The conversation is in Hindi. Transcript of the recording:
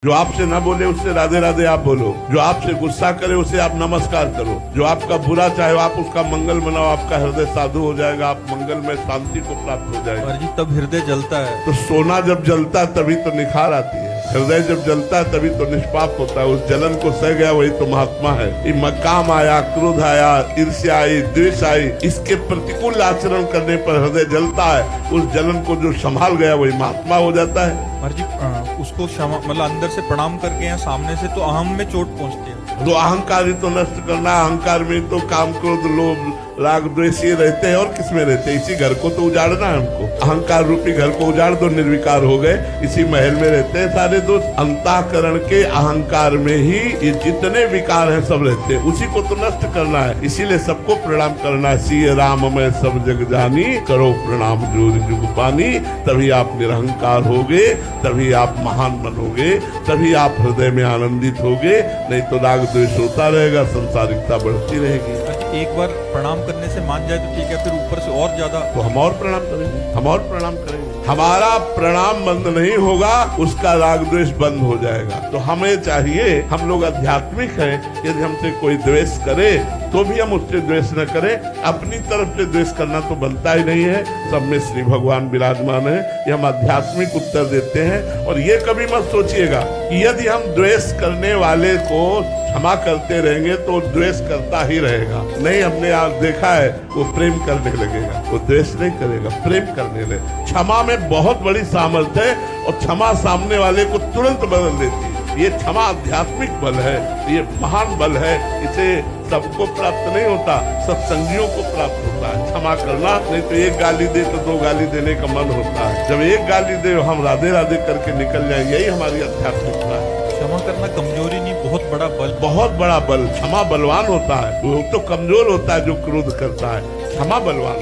जो आपसे ना बोले उससे राधे राधे आप बोलो, जो आपसे गुस्सा करे उसे आप नमस्कार करो, जो आपका बुरा चाहे आप उसका मंगल मनाओ, आपका हृदय साधु हो जाएगा, आप मंगल में शांति को प्राप्त हो जाएगा। जी तब हृदय जलता है। तो सोना जब जलता है तभी तो निखार आती है, हृदय जब जलता है तभी तो निष्पाप होता है। उस जलन को सह गया वही तो महात्मा है। ये काम आया, क्रोध आया, ईर्ष्या आई, द्वेष आई, इसके प्रतिकूल आचरण करने पर हृदय जलता है। उस जलन को जो संभाल गया वही महात्मा हो जाता है। जी उसको क्षमा मतलब अंदर से प्रणाम करके या सामने से तो अहम में चोट पहुंचती है। तो अहंकार ही तो नष्ट करना, अहंकार में तो काम क्रोध लोभ राग द्वेष ये रहते हैं और किसमें रहते हैं? इसी घर को तो उजाड़ना है हमको। अहंकार रूपी घर को उजाड़ दो, निर्विकार हो गए, इसी महल में रहते हैं सारे दोस्त। अंतःकरण के अहंकार में ही ये जितने विकार हैं सब रहते हैं, उसी को तो नष्ट करना है। इसीलिए सबको प्रणाम करना है। सिय राम मैं सब जग जानी, करो प्रणाम जोर जुग पानी। तभी आप निरहंकार होगे, तभी आप महान बनोगे, तभी आप हृदय में आनंदित होगे। नहीं तो राग द्वेष होता रहेगा, संसारिकता बढ़ती रहेगी। एक बार प्रणाम करने से मान जाए तो ठीक है, फिर ऊपर से और ज्यादा तो हम और प्रणाम करेंगे, हम और प्रणाम करेंगे। हमारा प्रणाम बंद नहीं होगा, उसका राग द्वेष बंद हो जाएगा। तो हमें चाहिए, हम लोग आध्यात्मिक हैं, यदि हमसे कोई द्वेष करे तो भी हम उससे द्वेष न करें। अपनी तरफ से द्वेष करना तो बनता ही नहीं है। सब में श्री भगवान विराजमान है, ये हम आध्यात्मिक उत्तर देते हैं। और ये कभी मत सोचिएगा कि यदि हम द्वेष करने वाले को क्षमा करते रहेंगे तो द्वेष करता ही रहेगा। नहीं, हमने आज देखा है वो प्रेम करने लगेगा, वो द्वेष नहीं करेगा, प्रेम करने लगे। क्षमा में बहुत बड़ी सामर्थ्य है और क्षमा सामने वाले को तुरंत बदल देती है। ये क्षमा आध्यात्मिक बल है, ये महान बल है। इसे सबको प्राप्त नहीं होता, सत्संगियों को प्राप्त होता है क्षमा करना। नहीं तो एक गाली दे तो दो गाली देने का मन होता है। जब एक गाली दे हम राधे राधे करके निकल जाए, यही हमारी आध्यात्मिकता है। क्षमा करना कमजोरी नहीं, बहुत बड़ा बल, बहुत बड़ा बल। क्षमा बलवान होता है, वो तो कमजोर होता है जो क्रोध करता है। क्षमा बलवान